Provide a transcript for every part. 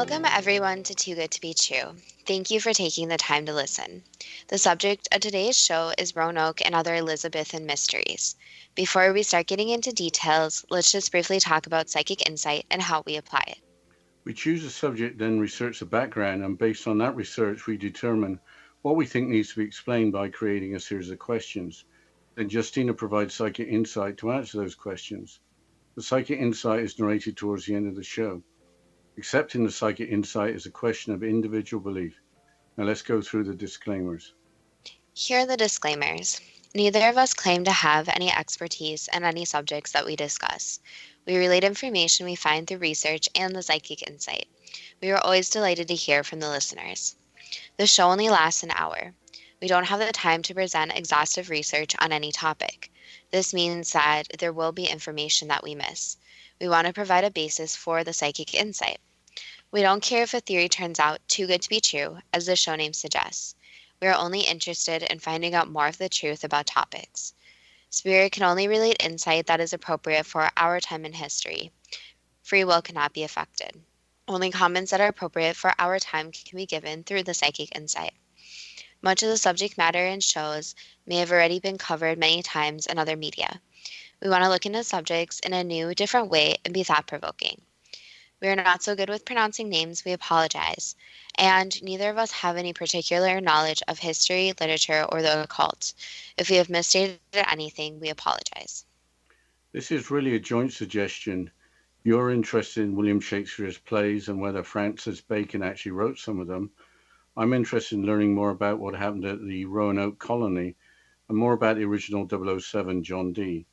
Welcome everyone to Too Good to Be True. Thank you for taking the time to listen. The subject of today's show is Roanoke and other Elizabethan mysteries. Before we start getting into details, let's just briefly talk about psychic insight and how we apply it. We choose a subject, then research the background, and based on that research, we determine what we think needs to be explained by creating a series of questions. Then Justina provides psychic insight to answer those questions. The psychic insight is narrated towards the end of the show. Accepting the psychic insight is a question of individual belief. Now let's go through the disclaimers. Here are the disclaimers. Neither of us claim to have any expertise in any subjects that we discuss. We relate information we find through research and the psychic insight. We are always delighted to hear from the listeners. The show only lasts an hour. We don't have the time to present exhaustive research on any topic. This means that there will be information that we miss. We want to provide a basis for the psychic insight. We don't care if a theory turns out too good to be true, as the show name suggests. We are only interested in finding out more of the truth about topics. Spirit can only relate insight that is appropriate for our time in history. Free will cannot be affected. Only comments that are appropriate for our time can be given through the psychic insight. Much of the subject matter in shows may have already been covered many times in other media. We want to look into subjects in a new, different way and be thought provoking. We are not so good with pronouncing names, we apologize. And neither of us have any particular knowledge of history, literature, or the occult. If we have misstated anything, we apologize. This is really a joint suggestion. You're interested in William Shakespeare's plays and whether Francis Bacon actually wrote some of them. I'm interested in learning more about what happened at the Roanoke Colony and more about the original 007 John Dee.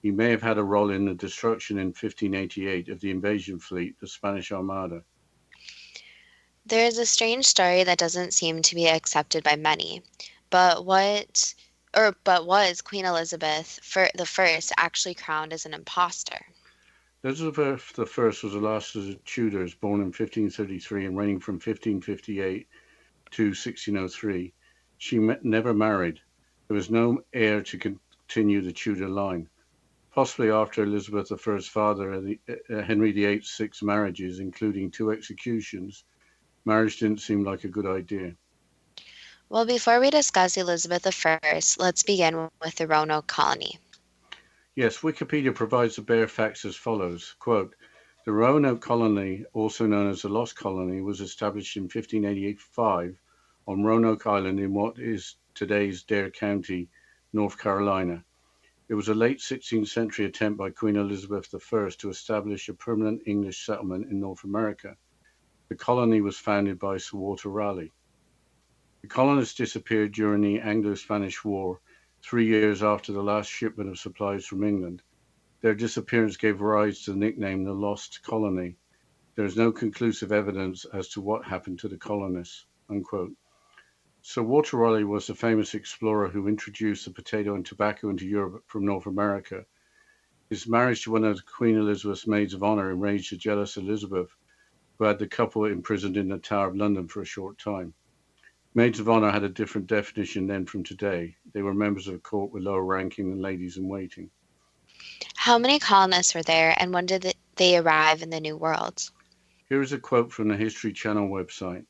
He may have had a role in the destruction in 1588 of the invasion fleet, the Spanish Armada. There is a strange story that doesn't seem to be accepted by many. But but was Queen Elizabeth the first actually crowned as an impostor? Elizabeth I was the last of the Tudors, born in 1533 and reigning from 1558 to 1603. She never married. There was no heir to continue the Tudor line. Possibly after Elizabeth I's father, Henry VIII's 6 marriages, including 2 executions, marriage didn't seem like a good idea. Well, before we discuss Elizabeth I, let's begin with the Roanoke Colony. Yes, Wikipedia provides the bare facts as follows. Quote, the Roanoke Colony, also known as the Lost Colony, was established in 1585 on Roanoke Island in what is today's Dare County, North Carolina. It was a late 16th century attempt by Queen Elizabeth I to establish a permanent English settlement in North America. The colony was founded by Sir Walter Raleigh. The colonists disappeared during the Anglo-Spanish War, 3 years after the last shipment of supplies from England. Their disappearance gave rise to the nickname the Lost Colony. There is no conclusive evidence as to what happened to the colonists. Unquote. Sir Walter Raleigh was the famous explorer who introduced the potato and tobacco into Europe from North America. His marriage to one of Queen Elizabeth's maids of honour enraged the jealous Elizabeth, who had the couple imprisoned in the Tower of London for a short time. Maids of honour had a different definition then from today. They were members of a court with lower ranking than ladies in waiting. How many colonists were there, and when did they arrive in the New World? Here is a quote from the History Channel website.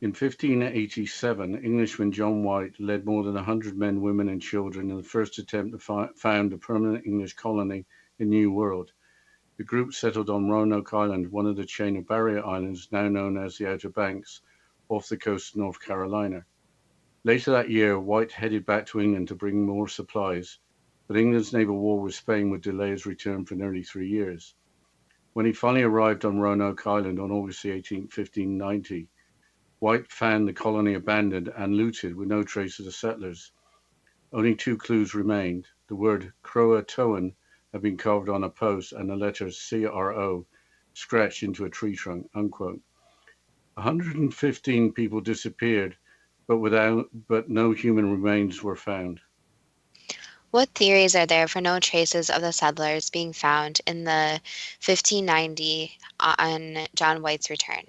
In 1587, Englishman John White led more than 100 men, women, and children in the first attempt to found a permanent English colony in the New World. The group settled on Roanoke Island, one of the chain of barrier islands now known as the Outer Banks, off the coast of North Carolina. Later that year, White headed back to England to bring more supplies, but England's naval war with Spain would delay his return for nearly 3 years. When he finally arrived on Roanoke Island on August 18, 1590, White found the colony abandoned and looted with no trace of the settlers. Only 2 clues remained. The word Croatoan had been carved on a post and the letters CRO scratched into a tree trunk. Unquote. 115 people disappeared, but no human remains were found. What theories are there for no traces of the settlers being found in the 1590 on John White's return?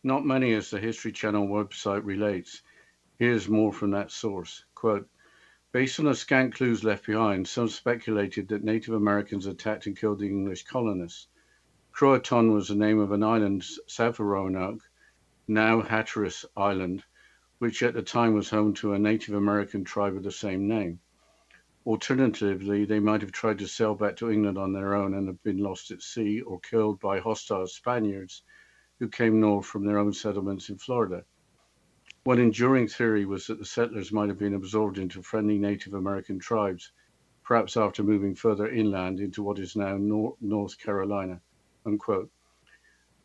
Not many, as the History Channel website relates. Here's more from that source. Quote, based on the scant clues left behind, some speculated that Native Americans attacked and killed the English colonists. Croatan was the name of an island south of Roanoke, now Hatteras Island, which at the time was home to a Native American tribe of the same name. Alternatively, they might have tried to sail back to England on their own and have been lost at sea or killed by hostile Spaniards who came north from their own settlements in Florida. One enduring theory was that the settlers might have been absorbed into friendly Native American tribes, perhaps after moving further inland into what is now North Carolina. Unquote.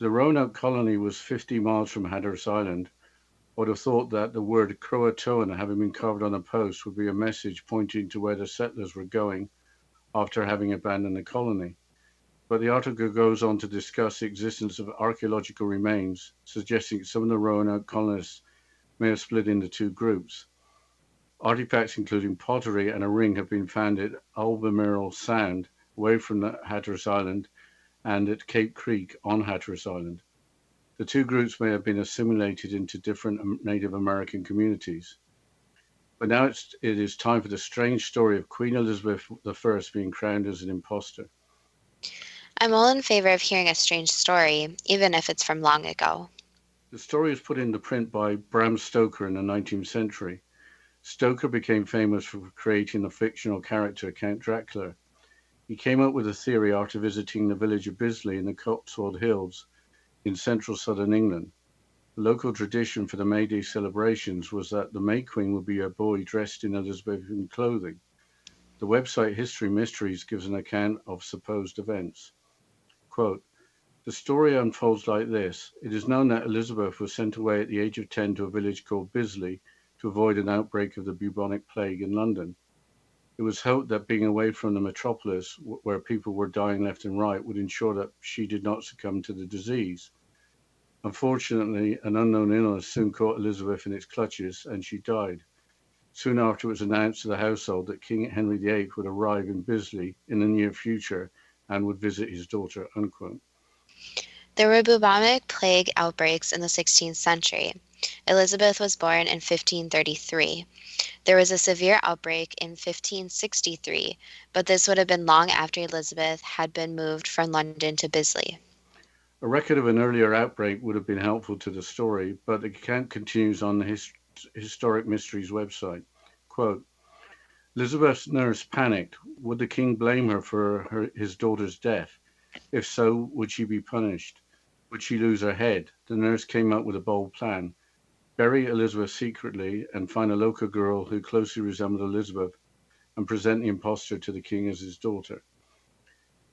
The Roanoke Colony was 50 miles from Hatteras Island. I would have thought that the word Croatoan, having been carved on a post, would be a message pointing to where the settlers were going after having abandoned the colony. But the article goes on to discuss the existence of archaeological remains, suggesting some of the Roanoke colonists may have split into two groups. Artifacts including pottery and a ring have been found at Albemarle Sound, away from Hatteras Island, and at Cape Creek on Hatteras Island. The two groups may have been assimilated into different Native American communities. But now it is time for the strange story of Queen Elizabeth I being crowned as an impostor. I'm all in favor of hearing a strange story, even if it's from long ago. The story was put into print by Bram Stoker in the 19th century. Stoker became famous for creating the fictional character Count Dracula. He came up with a theory after visiting the village of Bisley in the Cotswold Hills in central southern England. The local tradition for the May Day celebrations was that the May Queen would be a boy dressed in Elizabethan clothing. The website History Mysteries gives an account of supposed events. Quote, the story unfolds like this. It is known that Elizabeth was sent away at the age of 10 to a village called Bisley to avoid an outbreak of the bubonic plague in London. It was hoped that being away from the metropolis, where people were dying left and right, would ensure that she did not succumb to the disease. Unfortunately, an unknown illness soon caught Elizabeth in its clutches, and she died. Soon after, it was announced to the household that King Henry VIII would arrive in Bisley in the near future and would visit his daughter. Unquote. There were bubonic plague outbreaks in the 16th century. Elizabeth was born in 1533. There was a severe outbreak in 1563, but this would have been long after Elizabeth had been moved from London to Bisley. A record of an earlier outbreak would have been helpful to the story, but the account continues on the Historic Mysteries website. Quote, Elizabeth's nurse panicked. Would the king blame her for his daughter's death? If so, would she be punished? Would she lose her head? The nurse came up with a bold plan. Bury Elizabeth secretly and find a local girl who closely resembled Elizabeth and present the impostor to the king as his daughter.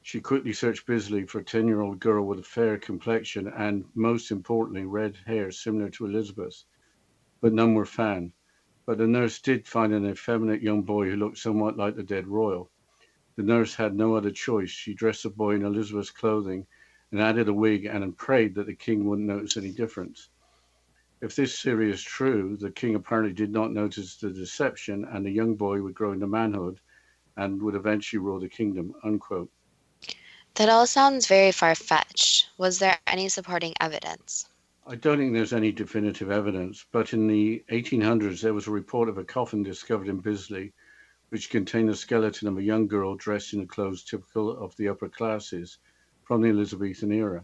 She quickly searched Bisley for a 10-year-old girl with a fair complexion and, most importantly, red hair similar to Elizabeth's, but none were found. But the nurse did find an effeminate young boy who looked somewhat like the dead royal. The nurse had no other choice. She dressed the boy in Elizabeth's clothing and added a wig and prayed that the king wouldn't notice any difference. If this theory is true, the king apparently did not notice the deception and the young boy would grow into manhood and would eventually rule the kingdom. Unquote. That all sounds very far-fetched. Was there any supporting evidence? I don't think there's any definitive evidence, but in the 1800s there was a report of a coffin discovered in Bisley which contained the skeleton of a young girl dressed in the clothes typical of the upper classes from the Elizabethan era.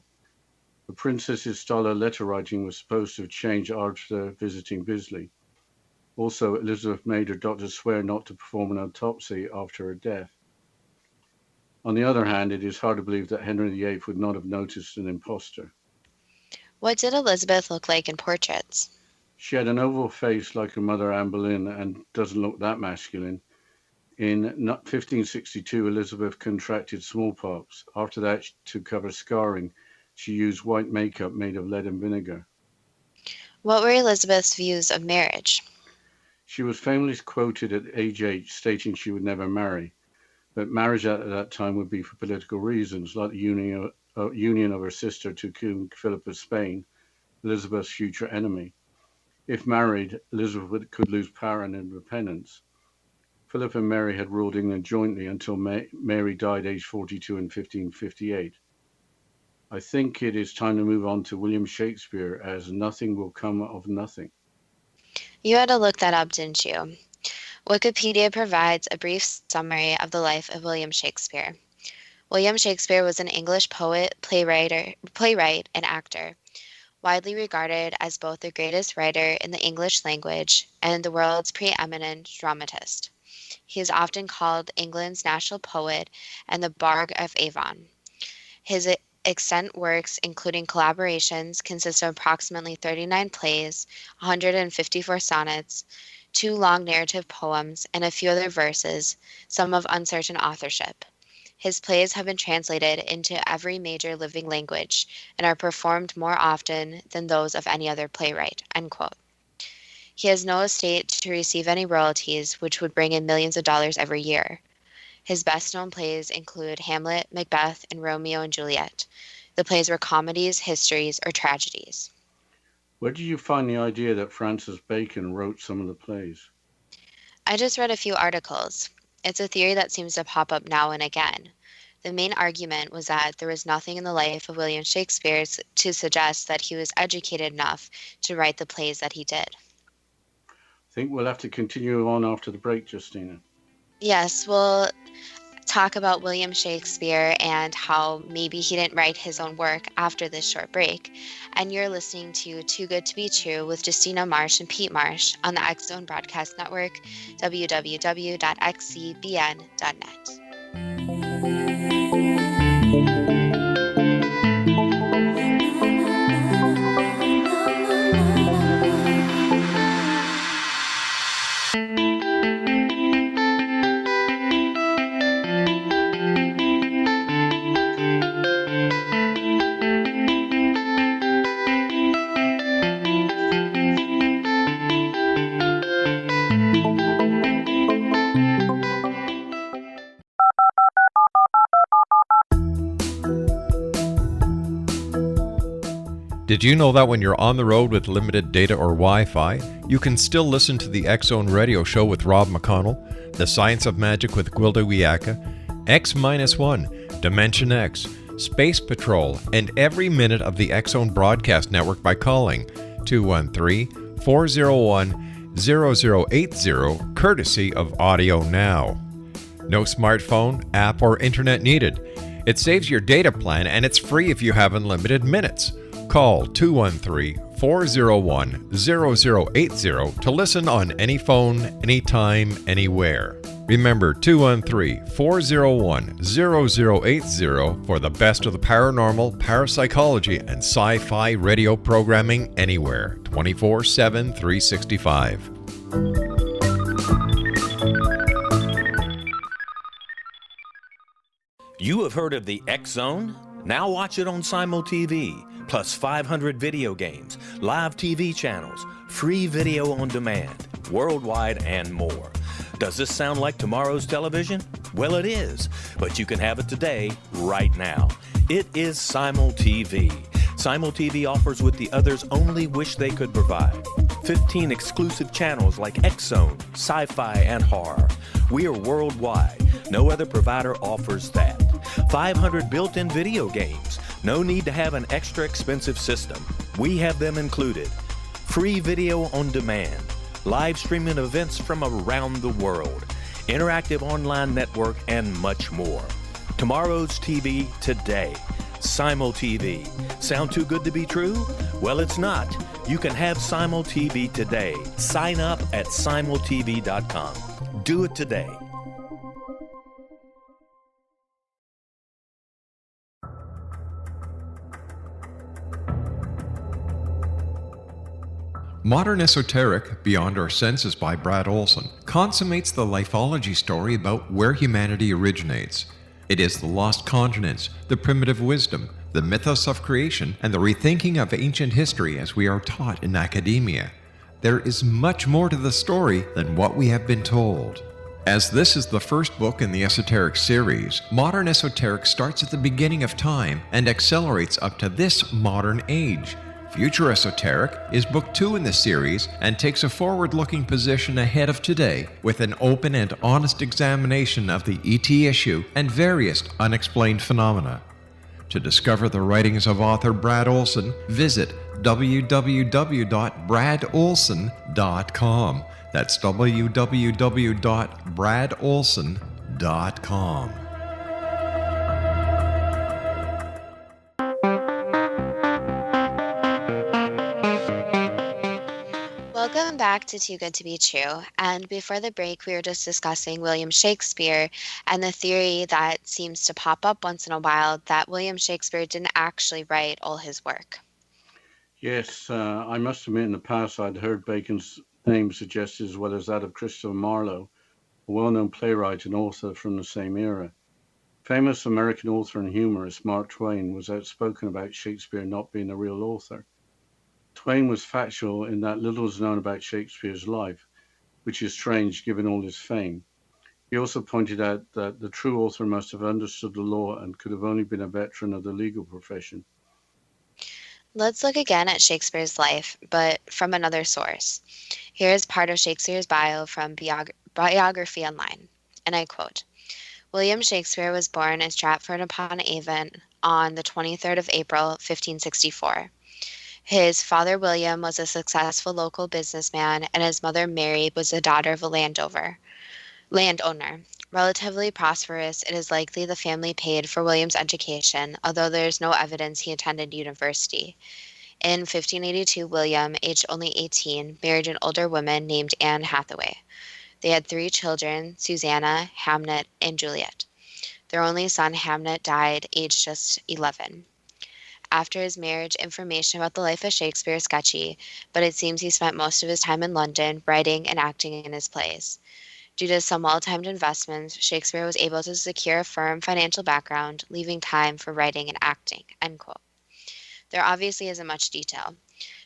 The princess's style of letter writing was supposed to have changed after visiting Bisley. Also, Elizabeth made her doctors swear not to perform an autopsy after her death. On the other hand, it is hard to believe that Henry VIII would not have noticed an impostor. What did Elizabeth look like in portraits? She had an oval face like her mother Anne Boleyn and doesn't look that masculine. In 1562, Elizabeth contracted smallpox. After that, to cover scarring, she used white makeup made of lead and vinegar. What were Elizabeth's views of marriage? She was famously quoted at age 8 stating she would never marry, but marriage at that time would be for political reasons, like the union of her sister to King Philip of Spain, Elizabeth's future enemy. If married, Elizabeth could lose power and independence. Philip and Mary had ruled England jointly until Mary died aged 42 in 1558. I think it is time to move on to William Shakespeare, as nothing will come of nothing. You had to look that up, didn't you? Wikipedia provides a brief summary of the life of William Shakespeare. William Shakespeare was an English poet, playwright, and actor, widely regarded as both the greatest writer in the English language and the world's preeminent dramatist. He is often called England's national poet and the Bard of Avon. His extant works, including collaborations, consist of approximately 39 plays, 154 sonnets, two long narrative poems, and a few other verses, some of uncertain authorship. His plays have been translated into every major living language and are performed more often than those of any other playwright. End quote. He has no estate to receive any royalties, which would bring in millions of dollars every year. His best-known plays include Hamlet, Macbeth, and Romeo and Juliet. The plays were comedies, histories, or tragedies. Where did you find the idea that Francis Bacon wrote some of the plays? I just read a few articles. It's a theory that seems to pop up now and again. The main argument was that there was nothing in the life of William Shakespeare to suggest that he was educated enough to write the plays that he did. I think we'll have to continue on after the break, Justina. Yes, we'll talk about William Shakespeare and how maybe he didn't write his own work after this short break. And you're listening to Too Good to Be True with Justina Marsh and Pete Marsh on the X Zone Broadcast Network, www.xcbn.net. Did you know that when you're on the road with limited data or Wi-Fi, you can still listen to the X Zone Radio Show with Rob McConnell, The Science of Magic with Gwilda Wiyaka, X-1, Dimension X, Space Patrol, and every minute of the X Zone Broadcast Network by calling 213-401-0080, courtesy of Audio Now. No smartphone, app, or internet needed. It saves your data plan and it's free if you have unlimited minutes. Call 213-401-0080 to listen on any phone, anytime, anywhere. Remember 213-401-0080 for the best of the paranormal, parapsychology, and sci-fi radio programming anywhere, 24/7, 365. You have heard of the X Zone? Now watch it on Simul TV. Plus 500 video games, live TV channels, free video on demand, worldwide, and more. Does this sound like tomorrow's television? Well, it is, but you can have it today, right now. It is Simul TV. Simul TV offers what the others only wish they could provide. 15 exclusive channels like X Zone, sci-fi, and horror. We are worldwide. No other provider offers that. 500 built-in video games. No need to have an extra expensive system. We have them included. Free video on demand. Live streaming events from around the world. Interactive online network and much more. Tomorrow's TV today. Simul TV. Sound too good to be true? Well, it's not. You can have Simul TV today. Sign up at simultv.com. Do it today. Modern Esoteric, Beyond Our Senses by Brad Olson, consummates the lifeology story about where humanity originates. It is the lost continents, the primitive wisdom, the mythos of creation, and the rethinking of ancient history as we are taught in academia. There is much more to the story than what we have been told. As this is the first book in the Esoteric series, Modern Esoteric starts at the beginning of time and accelerates up to this modern age. Future Esoteric is book 2 in the series and takes a forward-looking position ahead of today with an open and honest examination of the ET issue and various unexplained phenomena. To discover the writings of author Brad Olson, visit www.bradolson.com. That's www.bradolson.com. back to Too Good to Be True. And before the break, we were just discussing William Shakespeare and the theory that seems to pop up once in a while that William Shakespeare didn't actually write all his work. Yes, I must admit in the past I'd heard Bacon's name suggested as well as that of Christopher Marlowe, a well-known playwright and author from the same era. Famous American author and humorist Mark Twain was outspoken about Shakespeare not being a real author. Twain was factual in that little is known about Shakespeare's life, which is strange given all his fame. He also pointed out that the true author must have understood the law and could have only been a veteran of the legal profession. Let's look again at Shakespeare's life, but from another source. Here is part of Shakespeare's bio from Biography Online, and I quote, William Shakespeare was born in Stratford-upon-Avon on the 23rd of April, 1564. His father William was a successful local businessman, and his mother Mary was the daughter of a landowner. Relatively prosperous, it is likely the family paid for William's education, although there is no evidence he attended university. In 1582, William, aged only 18, married an older woman named Anne Hathaway. They had 3 children, Susanna, Hamnet, and Juliet. Their only son, Hamnet, died aged just 11. After his marriage, information about the life of Shakespeare is sketchy, but it seems he spent most of his time in London, writing and acting in his plays. Due to some well-timed investments, Shakespeare was able to secure a firm financial background, leaving time for writing and acting. End quote. There obviously isn't much detail.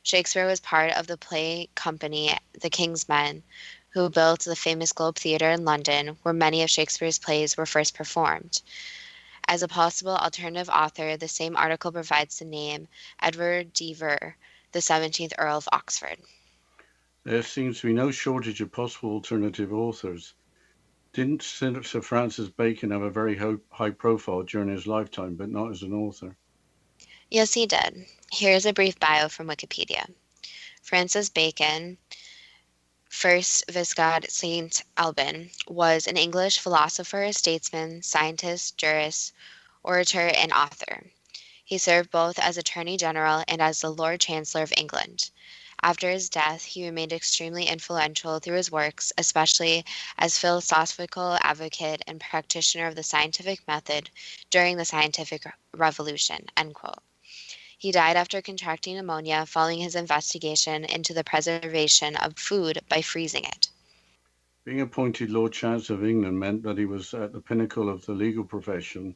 Shakespeare was part of the play company The King's Men, who built the famous Globe Theatre in London, where many of Shakespeare's plays were first performed. As a possible alternative author, the same article provides the name Edward de Vere, the 17th Earl of Oxford. There seems to be no shortage of possible alternative authors. Didn't Sir Francis Bacon have a very high profile during his lifetime, but not as an author? Yes, he did. Here's a brief bio from Wikipedia. Francis Bacon, 1st Viscount St. Alban, was an English philosopher, statesman, scientist, jurist, orator, and author. He served both as Attorney General and as the Lord Chancellor of England. After his death, he remained extremely influential through his works, especially as philosophical advocate and practitioner of the scientific method during the scientific revolution. End quote. He died after contracting pneumonia following his investigation into the preservation of food by freezing it. Being appointed Lord Chancellor of England meant that he was at the pinnacle of the legal profession,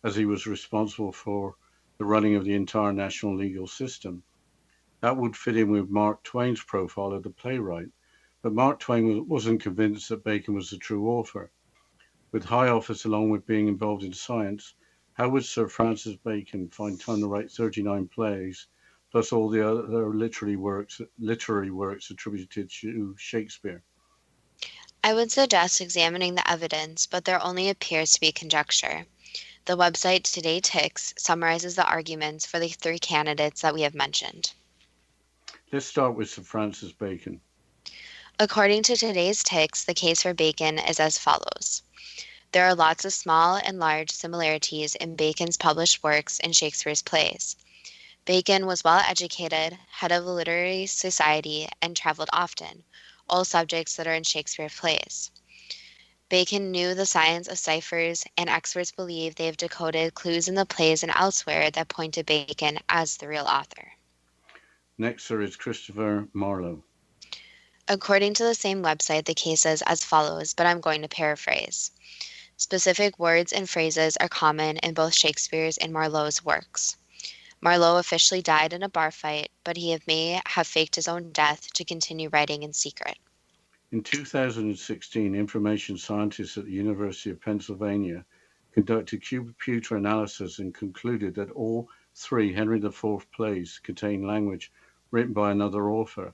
as he was responsible for the running of the entire national legal system. That would fit in with Mark Twain's profile of the playwright, but Mark Twain wasn't convinced that Bacon was the true author. With high office along with being involved in science, how would Sir Francis Bacon find time to write 39 plays, plus all the other literary works attributed to Shakespeare? I would suggest examining the evidence, but there only appears to be conjecture. The website Today Ticks summarizes the arguments for the 3 candidates that we have mentioned. Let's start with Sir Francis Bacon. According to today's Ticks, the case for Bacon is as follows. There are lots of small and large similarities in Bacon's published works and Shakespeare's plays. Bacon was well educated, head of a literary society, and traveled often, all subjects that are in Shakespeare's plays. Bacon knew the science of ciphers, and experts believe they have decoded clues in the plays and elsewhere that point to Bacon as the real author. Next, there is Christopher Marlowe. According to the same website, the case is as follows, but I'm going to paraphrase. Specific words and phrases are common in both Shakespeare's and Marlowe's works. Marlowe officially died in a bar fight, but he may have faked his own death to continue writing in secret. In 2016, information scientists at the University of Pennsylvania conducted computer analysis and concluded that all 3 Henry IV plays contain language written by another author,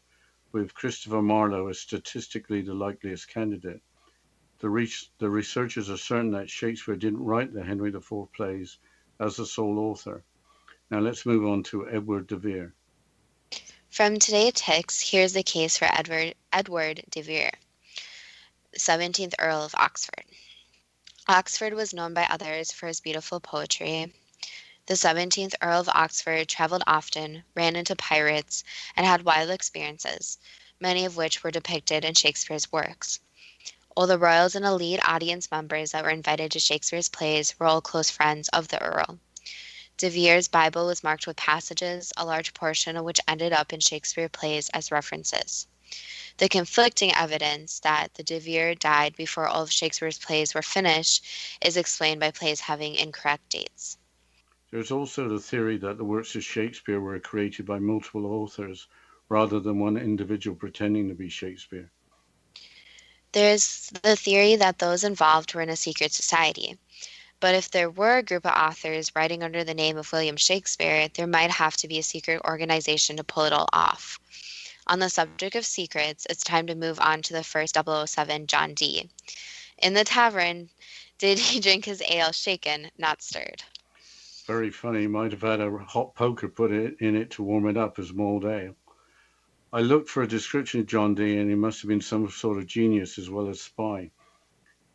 with Christopher Marlowe as statistically the likeliest candidate. The researchers are certain that Shakespeare didn't write the Henry IV plays as the sole author. Now let's move on to Edward de Vere. From Today Ticks, here's the case for Edward de Vere, 17th Earl of Oxford. Oxford was known by others for his beautiful poetry. The 17th Earl of Oxford traveled often, ran into pirates, and had wild experiences, many of which were depicted in Shakespeare's works. All the royals and elite audience members that were invited to Shakespeare's plays were all close friends of the Earl. De Vere's Bible was marked with passages, a large portion of which ended up in Shakespeare plays as references. The conflicting evidence that the De Vere died before all of Shakespeare's plays were finished is explained by plays having incorrect dates. There's also the theory that the works of Shakespeare were created by multiple authors rather than one individual pretending to be Shakespeare. There's the theory that those involved were in a secret society. But if there were a group of authors writing under the name of William Shakespeare, there might have to be a secret organization to pull it all off. On the subject of secrets, it's time to move on to the first 007, John Dee. In the tavern, did he drink his ale shaken, not stirred? Very funny. He might have had a hot poker put in it to warm it up as mulled ale. I looked for a description of John Dee, and he must have been some sort of genius as well as spy.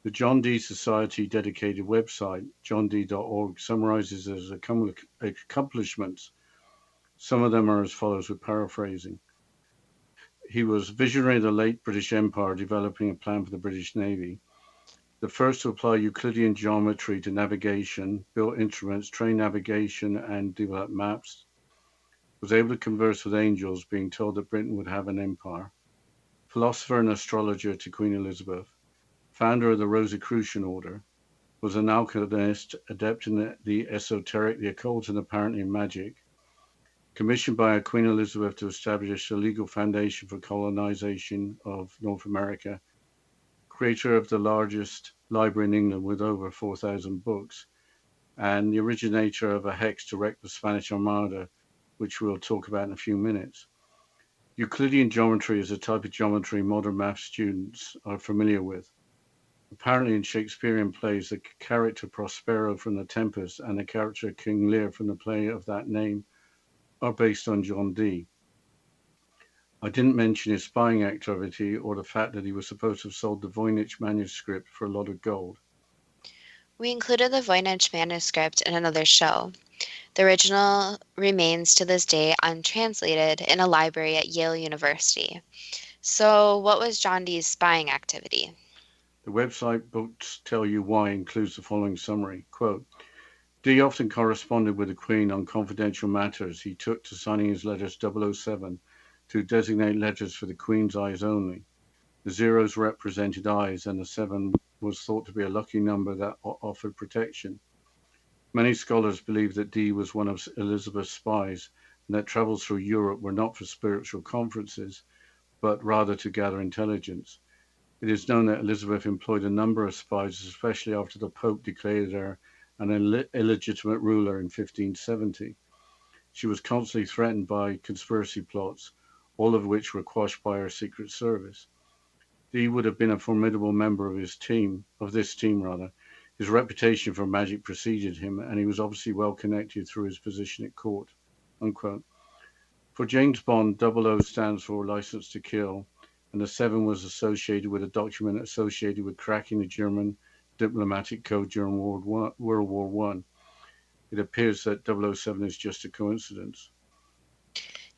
The John Dee Society dedicated website, johnd.org, summarizes his accomplishments. Some of them are as follows, with paraphrasing. He was visionary of the late British Empire, developing a plan for the British Navy. The first to apply Euclidean geometry to navigation, built instruments, trained navigation, and developed maps. Was able to converse with angels, being told that Britain would have an empire. Philosopher and astrologer to Queen Elizabeth. Founder of the Rosicrucian Order. Was an alchemist, adept in the esoteric, the occult, and apparently in magic. Commissioned by Queen Elizabeth to establish a legal foundation for colonization of North America. Creator of the largest library in England with over 4,000 books, and the originator of a hex to wreck the Spanish Armada, which we'll talk about in a few minutes. Euclidean geometry is a type of geometry modern math students are familiar with. Apparently in Shakespearean plays, the character Prospero from The Tempest and the character King Lear from the play of that name are based on John Dee. I didn't mention his spying activity or the fact that he was supposed to have sold the Voynich manuscript for a lot of gold. We included the Voynich manuscript in another show. The original remains to this day untranslated in a library at Yale University. So, what was John Dee's spying activity? The website books tell you why includes the following summary. Quote, Dee often corresponded with the Queen on confidential matters. He took to signing his letters 007 to designate letters for the Queen's eyes only. The zeros represented eyes, and the 7 was thought to be a lucky number that offered protection. Many scholars believe that Dee was one of Elizabeth's spies, and that travels through Europe were not for spiritual conferences, but rather to gather intelligence. It is known that Elizabeth employed a number of spies, especially after the Pope declared her an illegitimate ruler in 1570. She was constantly threatened by conspiracy plots, all of which were quashed by her Secret Service. Dee would have been a formidable member of this team. His reputation for magic preceded him, and he was obviously well connected through his position at court. Unquote. For James Bond, 00 stands for License to Kill, and the 7 was associated with a document associated with cracking the German diplomatic code during World War I. It appears that 007 is just a coincidence.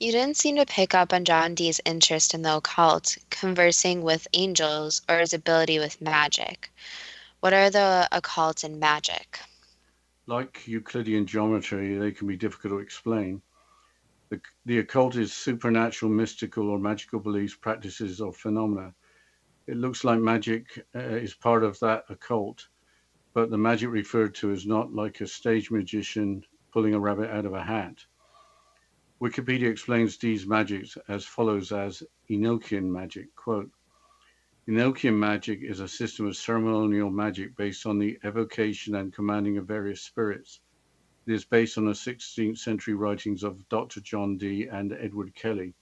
You didn't seem to pick up on John Dee's interest in the occult, conversing with angels, or his ability with magic. What are the occult and magic? Like Euclidean geometry, they can be difficult to explain. The occult is supernatural, mystical, or magical beliefs, practices, or phenomena. It looks like magic is part of that occult, but the magic referred to is not like a stage magician pulling a rabbit out of a hat. Wikipedia explains Dee's magic as follows as Enochian magic. Quote, Enochian magic is a system of ceremonial magic based on the evocation and commanding of various spirits. It is based on the 16th century writings of Dr. John Dee and Edward Kelly,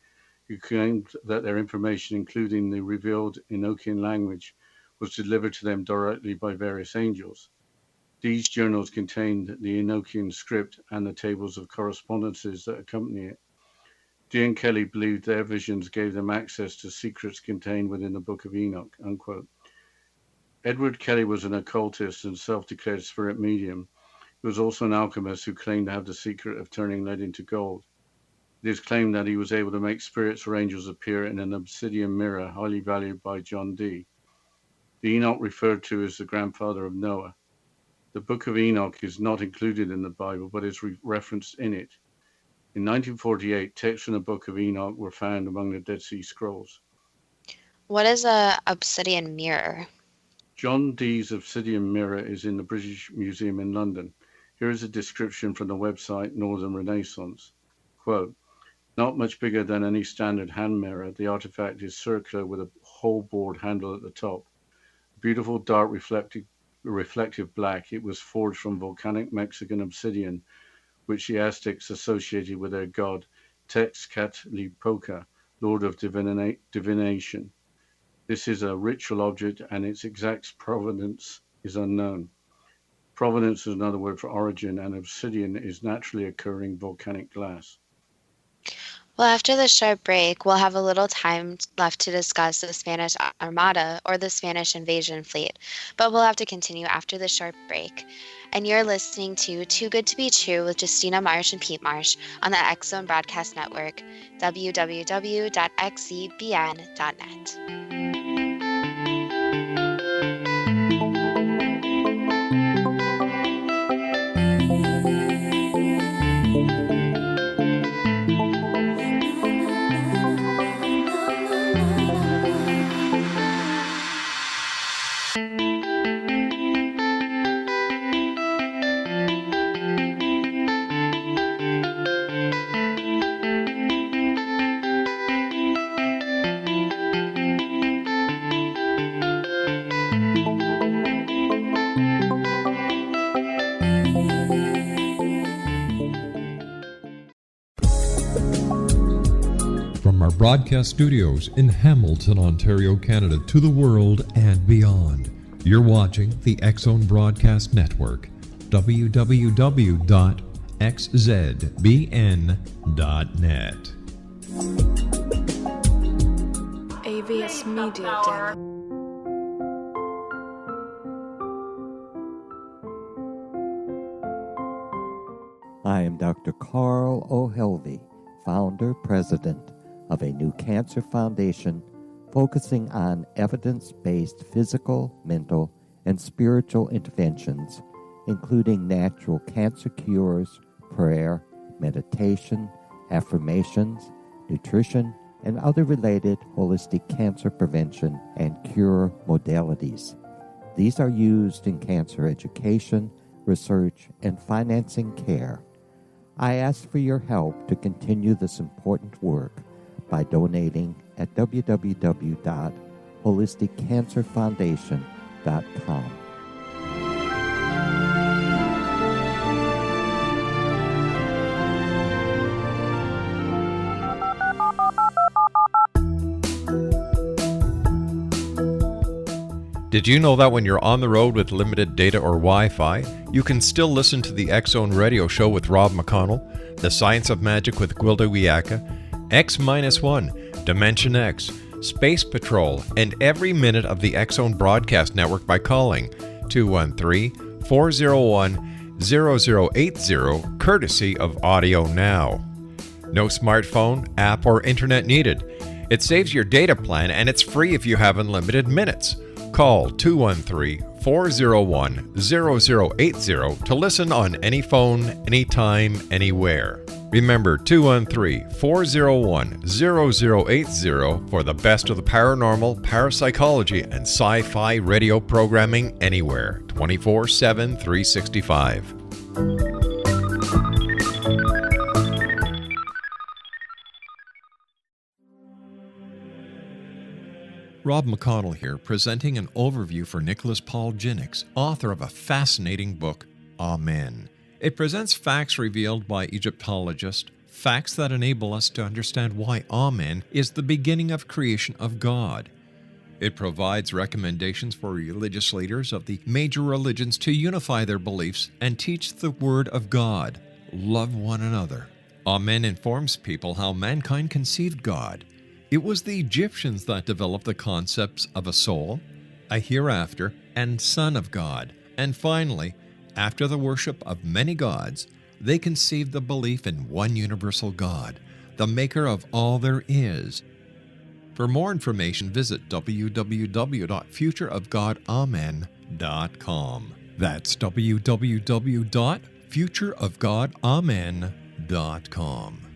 who claimed that their information, including the revealed Enochian language, was delivered to them directly by various angels. These journals contained the Enochian script and the tables of correspondences that accompany it. Dee and Kelly believed their visions gave them access to secrets contained within the Book of Enoch. Unquote. Edward Kelly was an occultist and self-declared spirit medium. He was also an alchemist who claimed to have the secret of turning lead into gold. It is claimed that he was able to make spirits or angels appear in an obsidian mirror highly valued by John Dee. The Enoch referred to as the grandfather of Noah. The Book of Enoch is not included in the Bible, but is referenced in it. In 1948, texts from the Book of Enoch were found among the Dead Sea Scrolls. What is a obsidian mirror? John Dee's obsidian mirror is in the British Museum in London. Here is a description from the website Northern Renaissance. Quote, not much bigger than any standard hand mirror, the artifact is circular with a hole bored handle at the top. Beautiful dark reflective black, it was forged from volcanic Mexican obsidian, which the Aztecs associated with their god Tezcatlipoca, lord of divination. This is a ritual object and its exact provenance is unknown. Provenance is another word for origin, and obsidian is naturally occurring volcanic glass. Well, after this short break, we'll have a little time left to discuss the Spanish Armada or the Spanish invasion fleet, but we'll have to continue after the short break. And you're listening to Too Good to Be True with Justina Marsh and Pete Marsh on the X Zone Broadcast Network, www.xzbn.net. From our broadcast studios in Hamilton, Ontario, Canada, to the world and beyond, you're watching the X Zone Broadcast Network, www.xzbn.net. AVS Media Den. I am Dr. Carl O'Helvey, founder, president of a new cancer foundation focusing on evidence-based physical, mental, and spiritual interventions, including natural cancer cures, prayer, meditation, affirmations, nutrition, and other related holistic cancer prevention and cure modalities. These are used in cancer education, research, and financing care. I ask for your help to continue this important work by donating at www.holisticcancerfoundation.com. Did you know that when you're on the road with limited data or Wi-Fi, you can still listen to the X Zone Radio Show with Rob McConnell, The Science of Magic with Gwilda Wiyaka, X-1, Dimension X, Space Patrol, and every minute of the X Zone Broadcast Network by calling 213-401-0080, courtesy of Audio Now. No smartphone, app, or internet needed. It saves your data plan and it's free if you have unlimited minutes. Call 213-401-0080 to listen on any phone, anytime, anywhere. Remember 213-401-0080 for the best of the paranormal, parapsychology, and sci-fi radio programming anywhere, 24/7, 365. Rob McConnell here, presenting an overview for Nicholas Paul Jennings, author of a fascinating book, Amen. It presents facts revealed by Egyptologists, facts that enable us to understand why Amen is the beginning of creation of God. It provides recommendations for religious leaders of the major religions to unify their beliefs and teach the Word of God. Love one another. Amen informs people how mankind conceived God. It was the Egyptians that developed the concepts of a soul, a hereafter, and Son of God. And finally, after the worship of many gods, they conceived the belief in one universal God, the maker of all there is. For more information, visit www.futureofgodamen.com. That's www.futureofgodamen.com.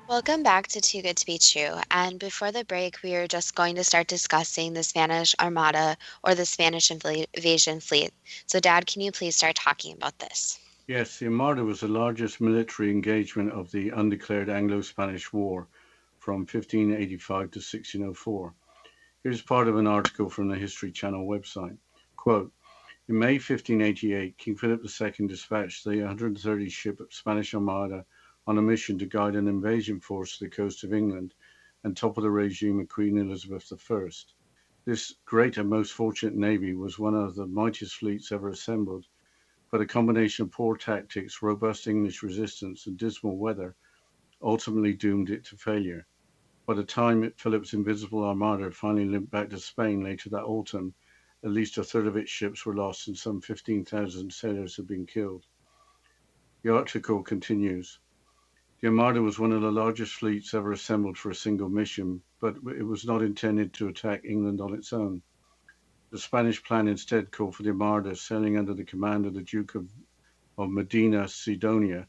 Welcome back to Too Good to Be True. And before the break, we are just going to start discussing the Spanish Armada or the Spanish invasion fleet. So, Dad, can you please start talking about this? Yes, the Armada was the largest military engagement of the undeclared Anglo-Spanish War from 1585 to 1604. Here's part of an article from the History Channel website. Quote, in May 1588, King Philip II dispatched the 130-ship Spanish Armada on a mission to guide an invasion force to the coast of England and topple the regime of Queen Elizabeth I. This great and most fortunate navy was one of the mightiest fleets ever assembled, but a combination of poor tactics, robust English resistance, and dismal weather ultimately doomed it to failure. By the time Philip's Invincible Armada finally limped back to Spain later that autumn, at least a third of its ships were lost and some 15,000 sailors had been killed. The article continues. The Armada was one of the largest fleets ever assembled for a single mission, but it was not intended to attack England on its own. The Spanish plan instead called for the Armada, sailing under the command of the Duke of Medina Sidonia,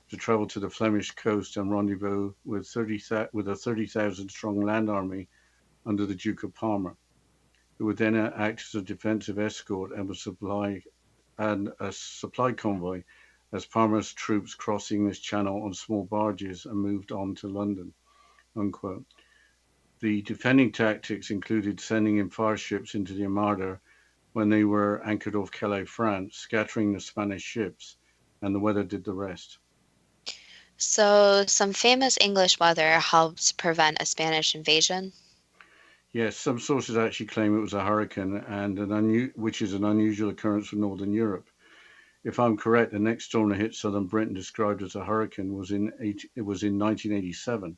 to travel to the Flemish coast and rendezvous with a 30,000 strong land army under the Duke of Parma, who would then act as a defensive escort and a supply convoy as Parma's troops crossed the English Channel on small barges and moved on to London. Unquote. The defending tactics included sending in fire ships into the Armada when they were anchored off Calais, France, scattering the Spanish ships, and the weather did the rest. So, some famous English weather helped prevent a Spanish invasion? Yes, some sources actually claim it was a hurricane, which is an unusual occurrence for Northern Europe. If I'm correct, the next storm that hit southern Britain, described as a hurricane, was in 1987.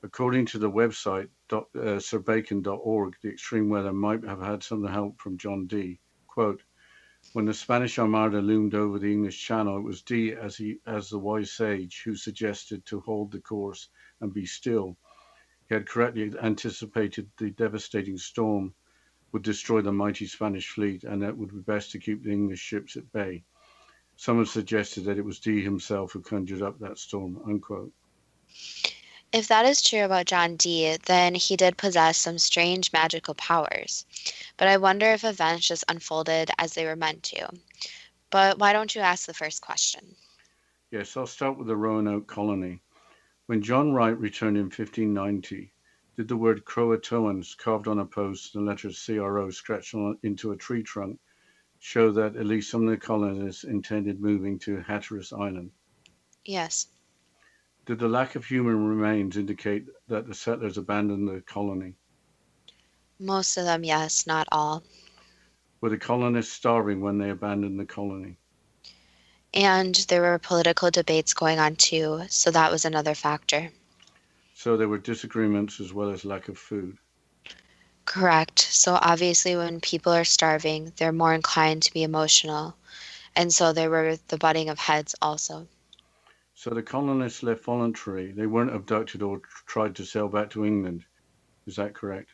According to the website sirbacon.org, the extreme weather might have had some help from John Dee. Quote, when the Spanish Armada loomed over the English Channel, it was Dee, as the wise sage, who suggested to hold the course and be still. He had correctly anticipated the devastating storm would destroy the mighty Spanish fleet, and that it would be best to keep the English ships at bay. Some have suggested that it was Dee himself who conjured up that storm. Unquote. If that is true about John Dee, then he did possess some strange magical powers. But I wonder if events just unfolded as they were meant to. But why don't you ask the first question? Yes, I'll start with the Roanoke Colony. When John Wright returned in 1590, did the word Croatoans carved on a post and the letters CRO scratched into a tree trunk show that at least some of the colonists intended moving to Hatteras Island? Yes. Did the lack of human remains indicate that the settlers abandoned the colony? Most of them, yes, not all. Were the colonists starving when they abandoned the colony? And there were political debates going on too, so that was another factor. So there were disagreements as well as lack of food. Correct. So obviously when people are starving, they're more inclined to be emotional. And so there were the butting of heads also. So the colonists left voluntarily. They weren't abducted or tried to sail back to England. Is that correct?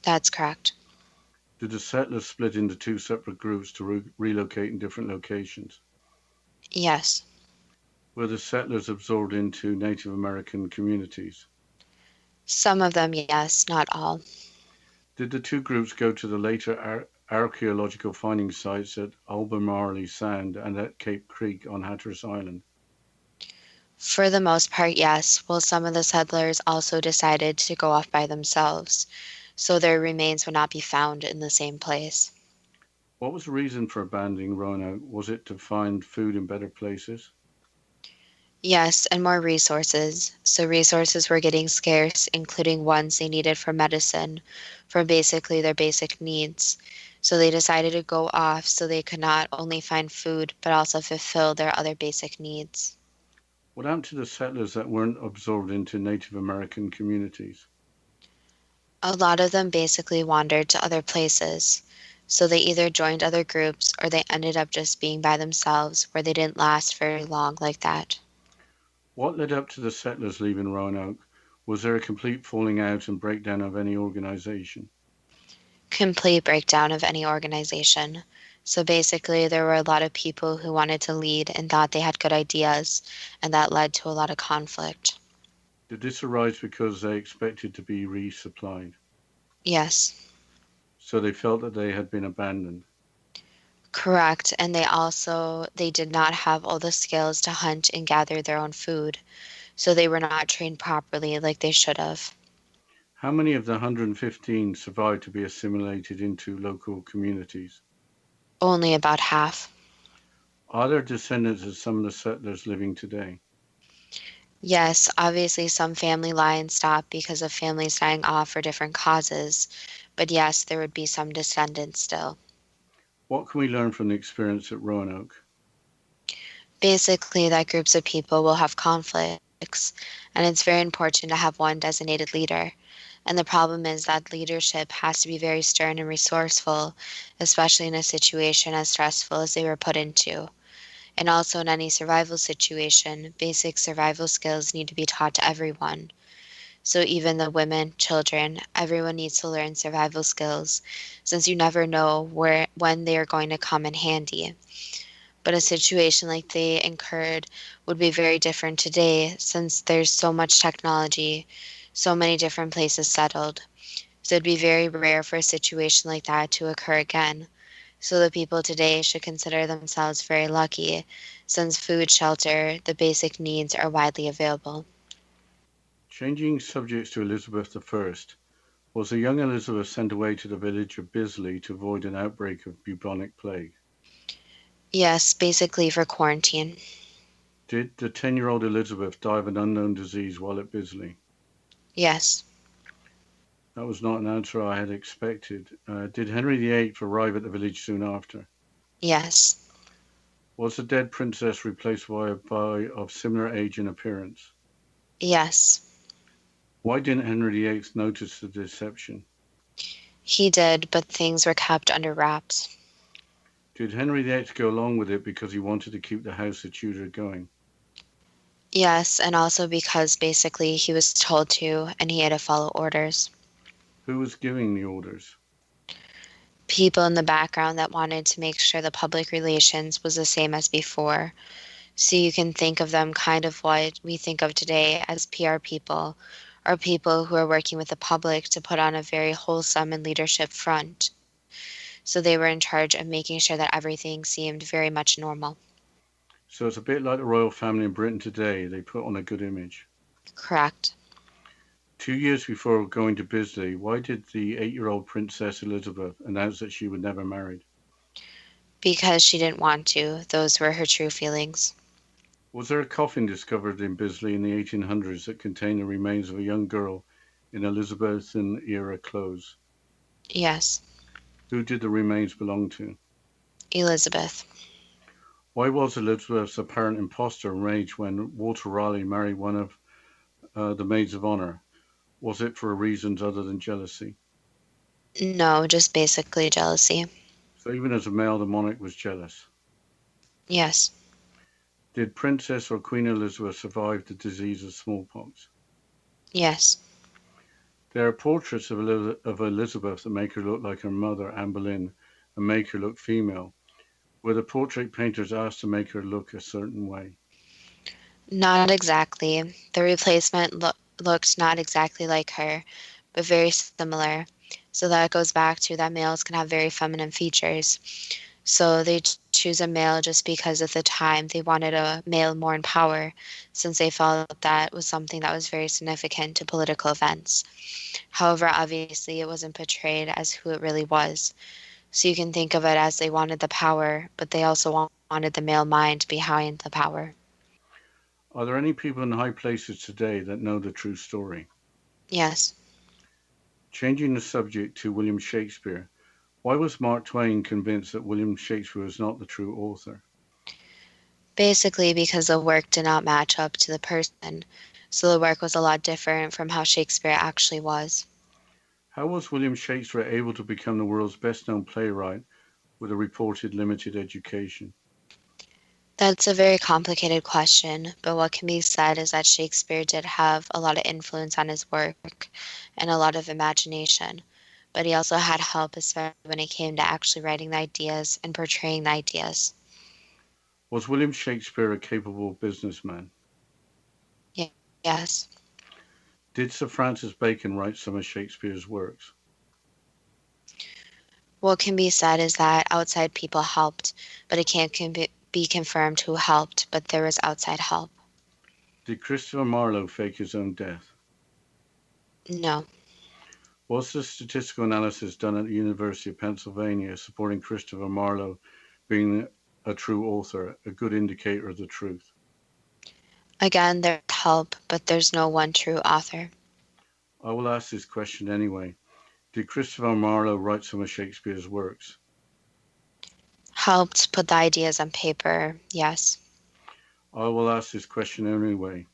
That's correct. Did the settlers split into two separate groups to relocate in different locations? Yes. Were the settlers absorbed into Native American communities? Some of them, yes, not all. Did the two groups go to the later archaeological finding sites at Albemarle Sound and at Cape Creek on Hatteras Island? For the most part, yes, while some of the settlers also decided to go off by themselves, so their remains would not be found in the same place. What was the reason for abandoning Roanoke? Was it to find food in better places? Yes, and more resources. So resources were getting scarce, including ones they needed for medicine, for basically their basic needs. So they decided to go off so they could not only find food, but also fulfill their other basic needs. What happened to the settlers that weren't absorbed into Native American communities? A lot of them basically wandered to other places. So they either joined other groups or they ended up just being by themselves where they didn't last very long like that. What led up to the settlers leaving Roanoke? Was there a complete falling out and breakdown of any organization? Complete breakdown of any organization. So basically, there were a lot of people who wanted to lead and thought they had good ideas, and that led to a lot of conflict. Did this arise because they expected to be resupplied? Yes, So they felt that they had been abandoned. correct. And they did not have all the skills to hunt and gather their own food, so they were not trained properly like they should have. How many of the 115 survived to be assimilated into local communities? Only about half. Are there descendants of some of the settlers living today? Yes, obviously some family lines stopped because of families dying off for different causes, but yes, there would be some descendants still. What can we learn from the experience at Roanoke? Basically, that groups of people will have conflicts, and it's very important to have one designated leader. And the problem is that leadership has to be very stern and resourceful, especially in a situation as stressful as they were put into. And also, in any survival situation, basic survival skills need to be taught to everyone. So, even the women, children, everyone needs to learn survival skills, since you never know when they are going to come in handy. But a situation like they incurred would be very different today since there's so much technology, so many different places settled. So it'd be very rare for a situation like that to occur again. So the people today should consider themselves very lucky since food, shelter, the basic needs are widely available. Changing subjects to Elizabeth I, was the young Elizabeth sent away to the village of Bisley to avoid an outbreak of bubonic plague? Yes, basically for quarantine. Did the 10-year-old Elizabeth die of an unknown disease while at Bisley? Yes, That was not an answer I had expected. Did Henry VIII arrive at the village soon after? yes, Was the dead princess replaced by of similar age and appearance? yes. Why didn't Henry VIII notice the deception? He did, but things were kept under wraps. Did Henry VIII go along with it because he wanted to keep the House of Tudor going? Yes, and also because basically he was told to and he had to follow orders. Who was giving the orders? People in the background that wanted to make sure the public relations was the same as before. So you can think of them kind of what we think of today as PR people, or people who are working with the public to put on a very wholesome and leadership front. So they were in charge of making sure that everything seemed very much normal. So it's a bit like the royal family in Britain today. They put on a good image. Correct. 2 years before going to Bisley, why did the 8-year-old Princess Elizabeth announce that she would never marry? Because she didn't want to. Those were her true feelings. Was there a coffin discovered in Bisley in the 1800s that contained the remains of a young girl in Elizabethan era clothes? Yes. Who did the remains belong to? Elizabeth. Why was Elizabeth's apparent impostor enraged when Walter Raleigh married one of the maids of honor? Was it for reasons other than jealousy? No, just basically jealousy. So even as a male, the monarch was jealous. Yes. Did Princess or Queen Elizabeth survive the disease of smallpox? Yes. There are portraits of Elizabeth that make her look like her mother, Anne Boleyn, and make her look female. Were the portrait painters asked to make her look a certain way? Not exactly. The replacement looked not exactly like her, but very similar. So that goes back to that males can have very feminine features. So they choose a male just because at the time they wanted a male more in power, since they felt that was something that was very significant to political events. However, obviously it wasn't portrayed as who it really was. So you can think of it as they wanted the power, but they also wanted the male mind behind the power. Are there any people in high places today that know the true story? Yes. Changing the subject to William Shakespeare, why was Mark Twain convinced that William Shakespeare was not the true author? Basically because the work did not match up to the person. So the work was a lot different from how Shakespeare actually was. How was William Shakespeare able to become the world's best-known playwright with a reported limited education? That's a very complicated question, but what can be said is that Shakespeare did have a lot of influence on his work and a lot of imagination, but he also had help, especially when it came to actually writing the ideas and portraying the ideas. Was William Shakespeare a capable businessman? Yes. Did Sir Francis Bacon write some of Shakespeare's works? What can be said is that outside people helped, but it can't be confirmed who helped, but there was outside help. Did Christopher Marlowe fake his own death? No. Was the statistical analysis done at the University of Pennsylvania supporting Christopher Marlowe being a true author, a good indicator of the truth? Again, there's help, but there's no one true author. I will ask this question anyway. Did Christopher Marlowe write some of Shakespeare's works? Helped put the ideas on paper, yes. I will ask this question anyway.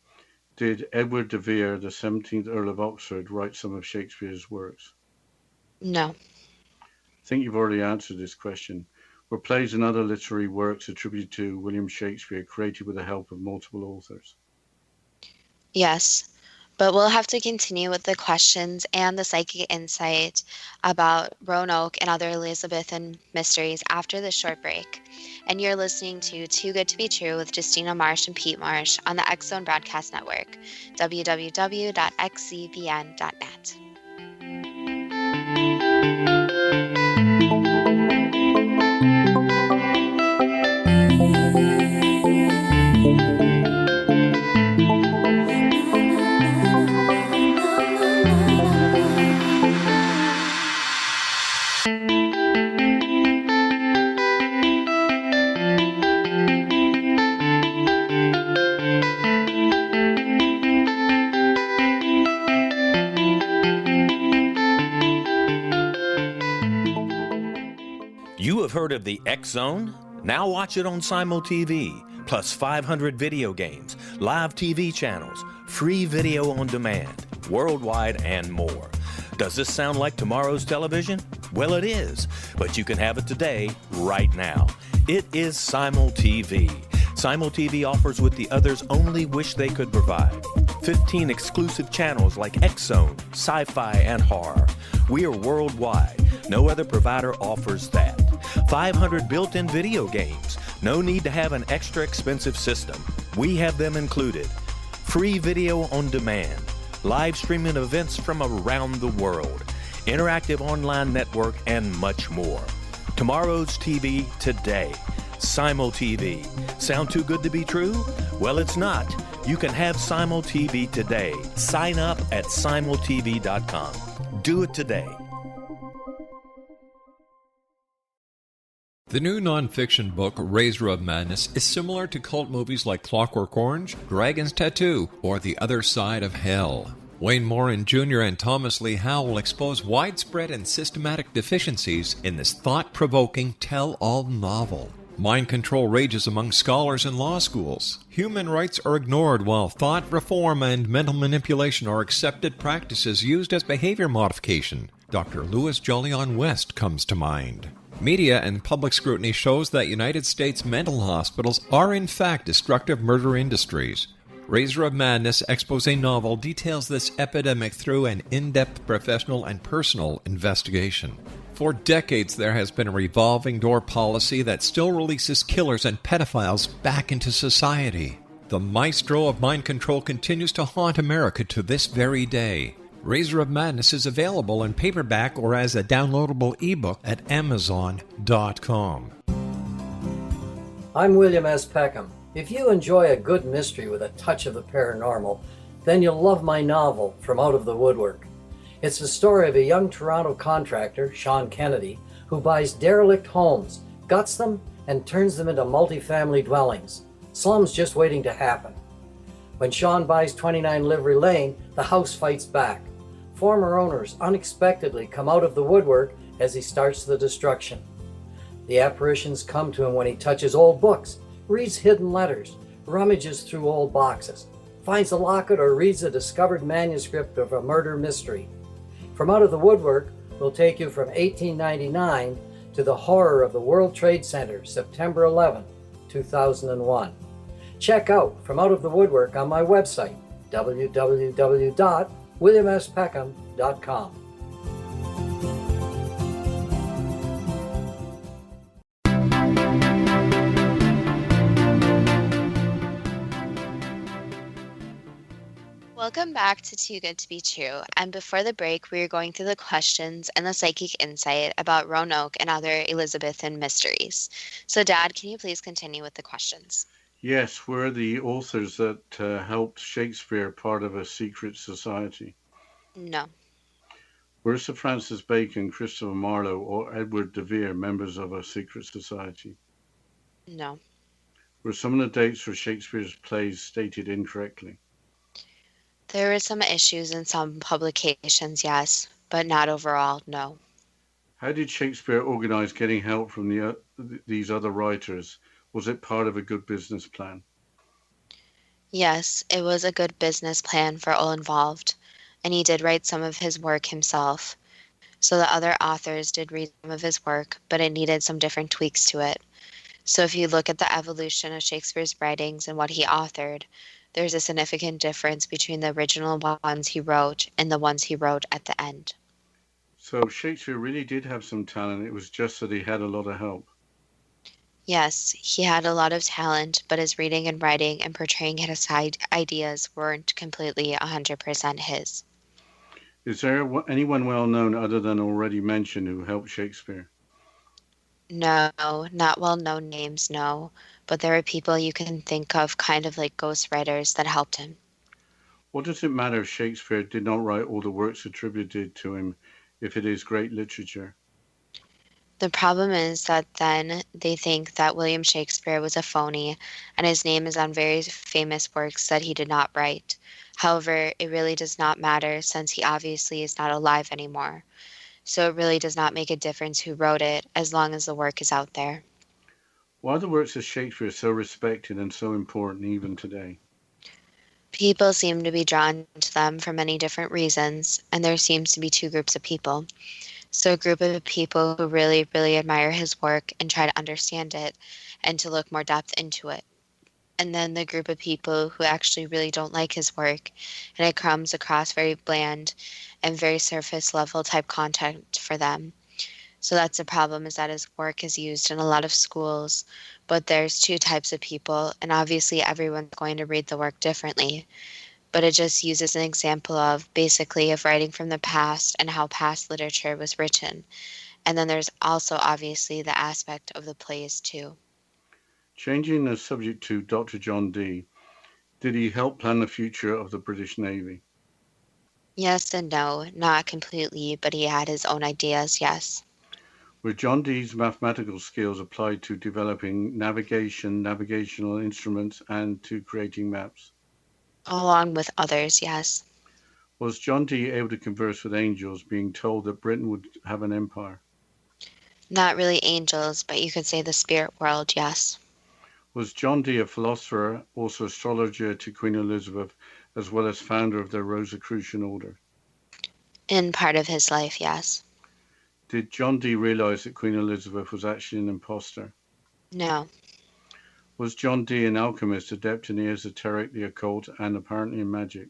Did Edward de Vere, the 17th Earl of Oxford, write some of Shakespeare's works? No. I think you've already answered this question. Were plays and other literary works attributed to William Shakespeare created with the help of multiple authors? Yes. But we'll have to continue with the questions and the psychic insight about Roanoke and other Elizabethan mysteries after this short break. And you're listening to Too Good to Be True with Justina Marsh and Pete Marsh on the X Zone Broadcast Network, www.xzbn.net. You have heard of the X Zone? Now watch it on Simul TV, plus 500 video games, live TV channels, free video on demand, worldwide, and more. Does this sound like tomorrow's television? Well, it is, but you can have it today, right now. It is Simul TV. Simul TV offers what the others only wish they could provide. 15 exclusive channels like X Zone, sci-fi, and horror. We are worldwide. No other provider offers that. 500 built-in video games. No need to have an extra expensive system. We have them included. Free video on demand. Live streaming events from around the world. Interactive online network, and much more. Tomorrow's TV today. Simul TV. Sound too good to be true? Well, it's not. You can have Simul TV today. Sign up at simultv.com. Do it today. The new nonfiction book, Razor of Madness, is similar to cult movies like Clockwork Orange, Dragon's Tattoo, or The Other Side of Hell. Wayne Morin Jr. and Thomas Lee Howell will expose widespread and systematic deficiencies in this thought-provoking tell-all novel. Mind control rages among scholars in law schools. Human rights are ignored while thought reform and mental manipulation are accepted practices used as behavior modification. Dr. Louis Jolyon West comes to mind. Media and public scrutiny shows that United States mental hospitals are in fact destructive murder industries. Razor of Madness expose novel details this epidemic through an in-depth professional and personal investigation. For decades, there has been a revolving door policy that still releases killers and pedophiles back into society. The maestro of mind control continues to haunt America to this very day. Razor of Madness is available in paperback or as a downloadable ebook at Amazon.com. I'm William S. Peckham. If you enjoy a good mystery with a touch of the paranormal, then you'll love my novel, From Out of the Woodwork. It's the story of a young Toronto contractor, Sean Kennedy, who buys derelict homes, guts them, and turns them into multi-family dwellings. Slums just waiting to happen. When Sean buys 29 Livery Lane, the house fights back. Former owners unexpectedly come out of the woodwork as he starts the destruction. The apparitions come to him when he touches old books, reads hidden letters, rummages through old boxes, finds a locket, or reads a discovered manuscript of a murder mystery. From Out of the Woodwork will take you from 1899 to the horror of the World Trade Center, September 11, 2001. Check out From Out of the Woodwork on my website, www.williamspeckham.com. Welcome back to Too Good to Be True. And before the break, we were going through the questions and the psychic insight about Roanoke and other Elizabethan mysteries. So, Dad, can you please continue with the questions? Yes, we're the authors that helped Shakespeare part of a secret society. No, Were Sir Francis Bacon, Christopher Marlowe, or Edward de Vere members of a secret society? no. Were some of the dates for Shakespeare's plays stated incorrectly? There were some issues in some publications, yes, but not overall, no. How did Shakespeare organize getting help from these other writers? Was it part of a good business plan? Yes, it was a good business plan for all involved, and he did write some of his work himself. So the other authors did read some of his work, but it needed some different tweaks to it. So if you look at the evolution of Shakespeare's writings and what he authored, there's a significant difference between the original ones he wrote and the ones he wrote at the end. So Shakespeare really did have some talent. It was just that he had a lot of help. Yes, he had a lot of talent, but his reading and writing and portraying his ideas weren't completely 100% his. Is there anyone well known other than already mentioned who helped Shakespeare? No, not well-known names, no, but there are people you can think of kind of like ghostwriters that helped him. What does it matter if Shakespeare did not write all the works attributed to him if it is great literature? The problem is that then they think that William Shakespeare was a phony and his name is on very famous works that he did not write. However, it really does not matter since he obviously is not alive anymore. So it really does not make a difference who wrote it as long as the work is out there. Why are the works of Shakespeare so respected and so important even today? People seem to be drawn to them for many different reasons, and there seems to be two groups of people. So a group of people who really, really admire his work and try to understand it and to look more depth into it. And then the group of people who actually really don't like his work and it comes across very bland and very surface level type content for them. So that's the problem is that his work is used in a lot of schools, but there's two types of people and obviously everyone's going to read the work differently. But it just uses an example of basically of writing from the past and how past literature was written. And then there's also obviously the aspect of the plays too. Changing the subject to Dr. John Dee, did he help plan the future of the British Navy? Yes and no, not completely, but he had his own ideas, yes. Were John Dee's mathematical skills applied to developing navigational instruments, and to creating maps? Along with others, yes. Was John Dee able to converse with angels, being told that Britain would have an empire? Not really angels, but you could say the spirit world, yes. Was John Dee a philosopher, also astrologer to Queen Elizabeth, as well as founder of the Rosicrucian order? In part of his life, yes. Did John Dee realize that Queen Elizabeth was actually an impostor? No, Was John Dee an alchemist, adept in the esoteric, the occult, and apparently in magic?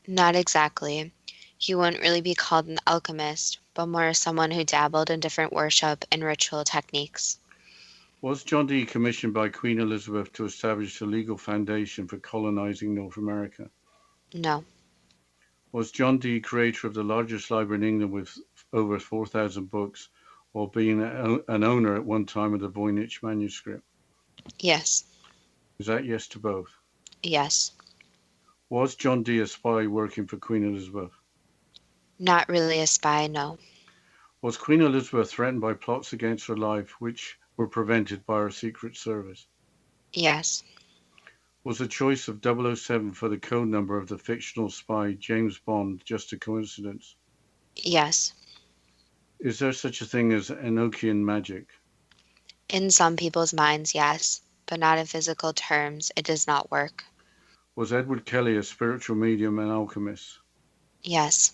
not exactly. He wouldn't really be called an alchemist, but more someone who dabbled in different worship and ritual techniques. Was John Dee commissioned by Queen Elizabeth to establish the legal foundation for colonizing North America? No, Was John Dee creator of the largest library in England with over 4,000 books, or being an owner at one time of the Voynich manuscript? yes, Is that yes to both? yes. Was John Dee a spy working for Queen Elizabeth? Not really a spy, no. Was Queen Elizabeth threatened by plots against her life, which were prevented by her Secret Service? Yes, Was the choice of 007 for the code number of the fictional spy James Bond just a coincidence? yes. Is there such a thing as Enochian magic? In some people's minds, yes, but not in physical terms. It does not work. Was Edward Kelly a spiritual medium and alchemist? Yes,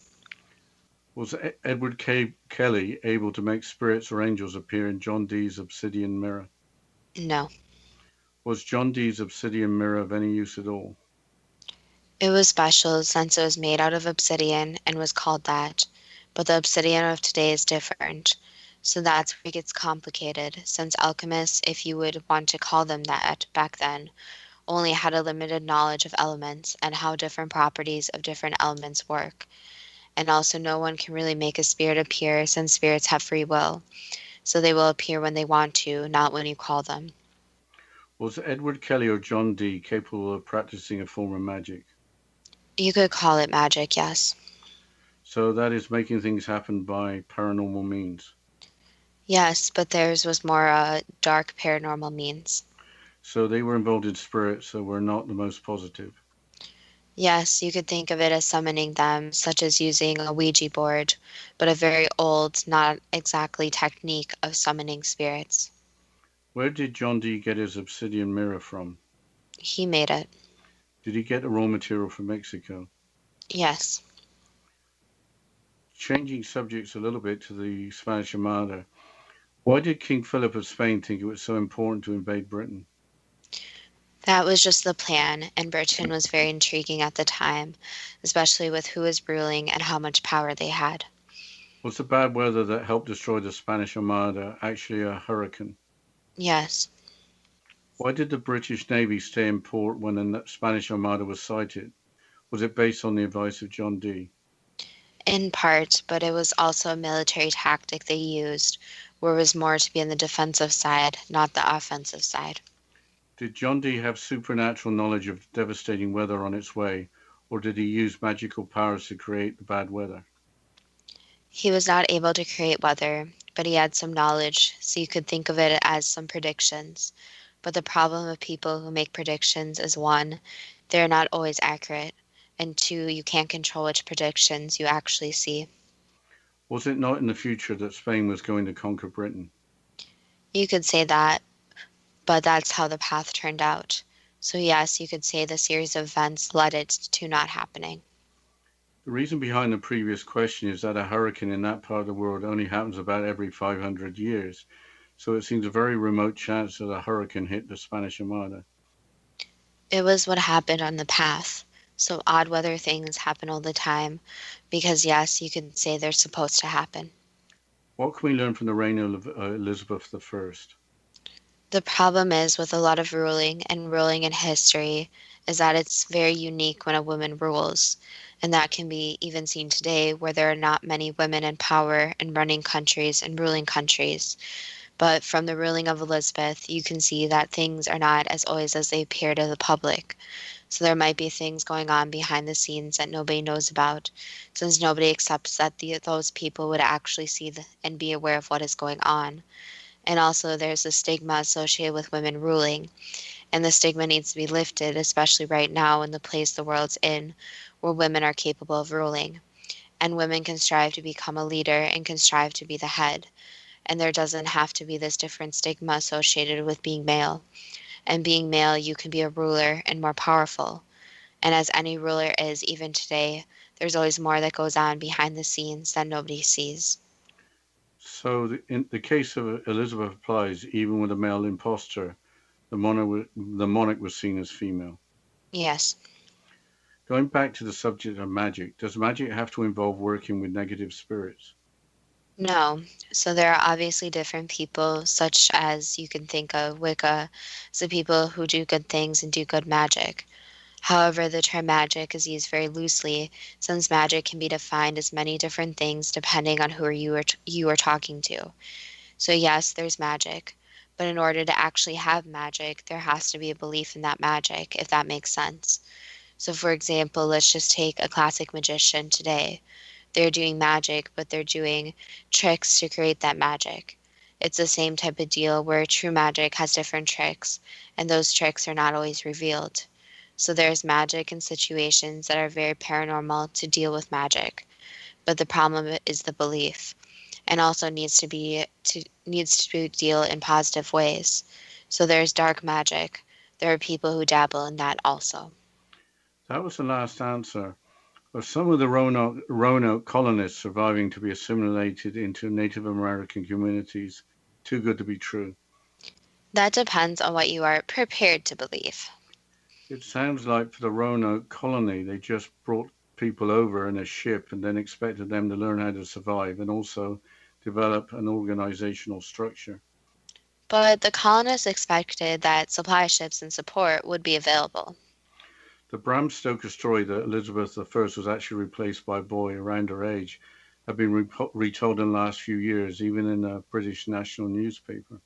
Was Edward Kelly able to make spirits or angels appear in John Dee's obsidian mirror? No. Was John Dee's obsidian mirror of any use at all? It was special since it was made out of obsidian and was called that, but the obsidian of today is different. So that's where it gets complicated, since alchemists, if you would want to call them that back then, only had a limited knowledge of elements and how different properties of different elements work. And also, no one can really make a spirit appear since spirits have free will, so they will appear when they want to, not when you call them. Was Edward Kelly or John Dee capable of practicing a form of magic? You could call it magic, yes. So that is making things happen by paranormal means. Yes, but theirs was more dark paranormal means. So they were involved in spirits that were not the most positive. Yes, you could think of it as summoning them, such as using a Ouija board, but a very old, not exactly technique of summoning spirits. Where did John Dee get his obsidian mirror from? He made it. Did he get the raw material from Mexico? Yes. Changing subjects a little bit to the Spanish Armada, why did King Philip of Spain think it was so important to invade Britain? That was just the plan, and Britain was very intriguing at the time, especially with who was ruling and how much power they had. Was the bad weather that helped destroy the Spanish Armada actually a hurricane? Yes. Why did the British Navy stay in port when the Spanish Armada was sighted? Was it based on the advice of John Dee? In part, but it was also a military tactic they used, where it was more to be on the defensive side, not the offensive side. Did John Dee have supernatural knowledge of devastating weather on its way, or did he use magical powers to create the bad weather? He was not able to create weather, but he had some knowledge, so you could think of it as some predictions. But the problem of people who make predictions is one, they're not always accurate, and two, you can't control which predictions you actually see. Was it not in the future that Spain was going to conquer Britain? You could say that, but that's how the path turned out. So yes, you could say the series of events led it to not happening. The reason behind the previous question is that a hurricane in that part of the world only happens about every 500 years, so it seems a very remote chance that a hurricane hit the Spanish Armada. It was what happened on the path. So odd weather things happen all the time, because yes, you could say they're supposed to happen. What can we learn from the reign of Elizabeth I? The problem is with a lot of ruling and ruling in history is that it's very unique when a woman rules. And that can be even seen today where there are not many women in power and running countries and ruling countries. But from the ruling of Elizabeth, you can see that things are not as always as they appear to the public. So there might be things going on behind the scenes that nobody knows about, since nobody accepts that those people would actually see and be aware of what is going on. And also there's a stigma associated with women ruling, and the stigma needs to be lifted, especially right now in the place the world's in, where women are capable of ruling. And women can strive to become a leader and can strive to be the head. And there doesn't have to be this different stigma associated with being male. And being male, you can be a ruler and more powerful. And as any ruler is, even today, there's always more that goes on behind the scenes that nobody sees. So, in the case of Elizabeth applies, even with a male impostor, the monarch was seen as female. Yes. Going back to the subject of magic, does magic have to involve working with negative spirits? No. So there are obviously different people, such as you can think of Wicca, so people who do good things and do good magic. However, the term magic is used very loosely, since magic can be defined as many different things depending on who you are talking to. So yes, there's magic, but in order to actually have magic, there has to be a belief in that magic, if that makes sense. So for example, let's just take a classic magician today. They're doing magic, but they're doing tricks to create that magic. It's the same type of deal where true magic has different tricks, and those tricks are not always revealed. So there's magic in situations that are very paranormal to deal with magic, but the problem is the belief, and also needs to be deal in positive ways. So there's dark magic. There are people who dabble in that also. That was the last answer. Are some of the Roanoke colonists surviving to be assimilated into Native American communities too good to be true? That depends on what you are prepared to believe. It sounds like for the Roanoke colony, they just brought people over in a ship and then expected them to learn how to survive and also develop an organizational structure. But the colonists expected that supply ships and support would be available. The Bram Stoker story that Elizabeth I was actually replaced by a boy around her age have been retold in the last few years, even in a British national newspaper.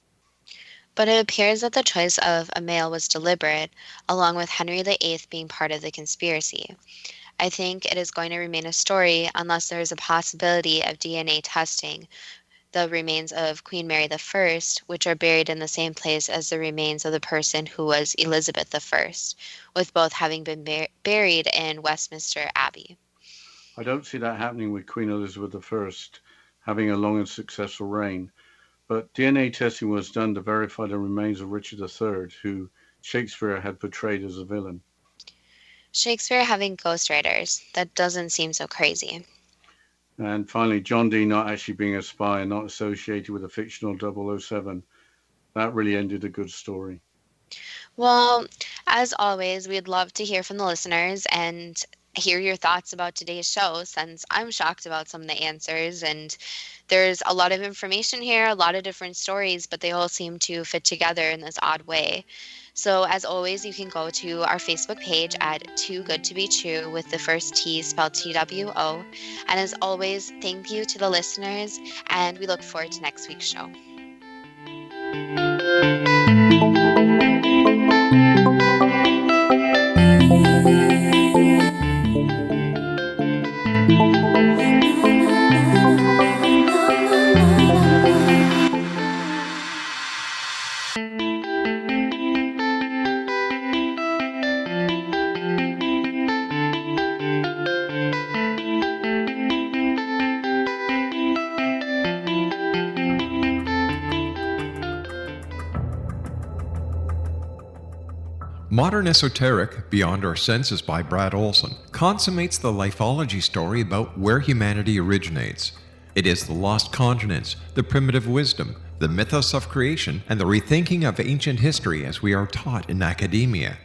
But it appears that the choice of a male was deliberate, along with Henry VIII being part of the conspiracy. I think it is going to remain a story unless there is a possibility of DNA testing the remains of Queen Mary I, which are buried in the same place as the remains of the person who was Elizabeth I, with both having been buried in Westminster Abbey. I don't see that happening with Queen Elizabeth I having a long and successful reign, but DNA testing was done to verify the remains of Richard III, who Shakespeare had portrayed as a villain. Shakespeare having ghostwriters, that doesn't seem so crazy. And finally, John Dee not actually being a spy and not associated with a fictional 007. That really ended a good story. Well, as always, we'd love to hear from the listeners and hear your thoughts about today's show, since I'm shocked about some of the answers, and there's a lot of information here, a lot of different stories, but they all seem to fit together in this odd way. So as always, you can go to our Facebook page at Too Good to Be True with the first T spelled TWO. And as always, thank you to the listeners, and we look forward to next week's show. Modern Esoteric, Beyond Our Senses by Brad Olson, consummates the lifeology story about where humanity originates. It is the lost continents, the primitive wisdom, the mythos of creation, and the rethinking of ancient history as we are taught in academia.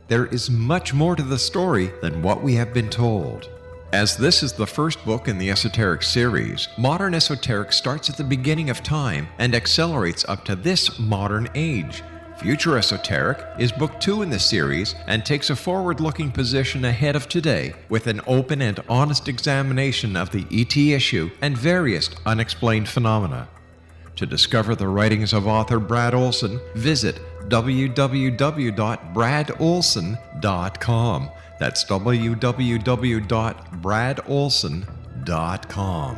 There is much more to the story than what we have been told. As this is the first book in the Esoteric series, Modern Esoteric starts at the beginning of time and accelerates up to this modern age. Future Esoteric is book 2 in the series and takes a forward-looking position ahead of today with an open and honest examination of the ET issue and various unexplained phenomena. To discover the writings of author Brad Olson, visit www.bradolson.com. That's www.bradolson.com.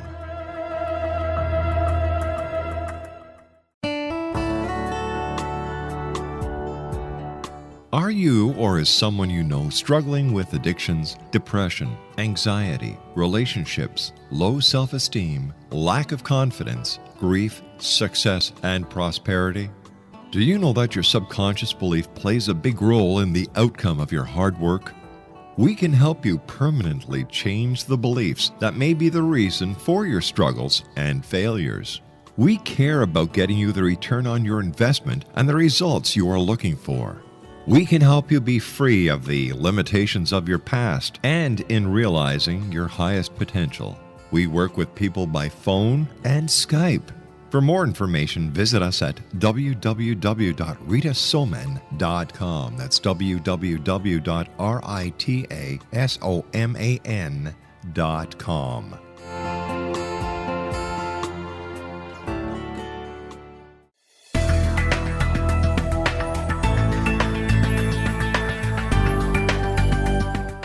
Are you or is someone you know struggling with addictions, depression, anxiety, relationships, low self-esteem, lack of confidence, grief, success, and prosperity? Do you know that your subconscious belief plays a big role in the outcome of your hard work? We can help you permanently change the beliefs that may be the reason for your struggles and failures. We care about getting you the return on your investment and the results you are looking for. We can help you be free of the limitations of your past and in realizing your highest potential. We work with people by phone and Skype. For more information, visit us at www.ritasoman.com. That's www.ritasoman.com.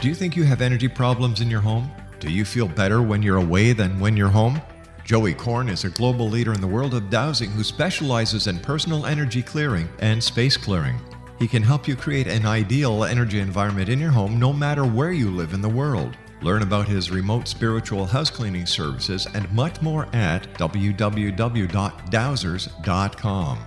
Do you think you have energy problems in your home? Do you feel better when you're away than when you're home? Joey Korn is a global leader in the world of dowsing who specializes in personal energy clearing and space clearing. He can help you create an ideal energy environment in your home no matter where you live in the world. Learn about his remote spiritual house cleaning services and much more at www.dowsers.com.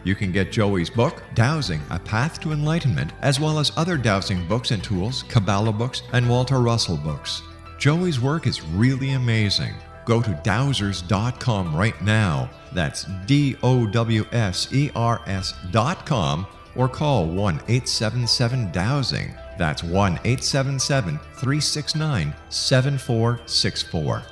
You can get Joey's book, Dowsing, A Path to Enlightenment, as well as other dowsing books and tools, Kabbalah books, and Walter Russell books. Joey's work is really amazing. Go to dowsers.com right now. That's DOWSERS.com or call 1-877-DOWSING. That's 1-877-369-7464.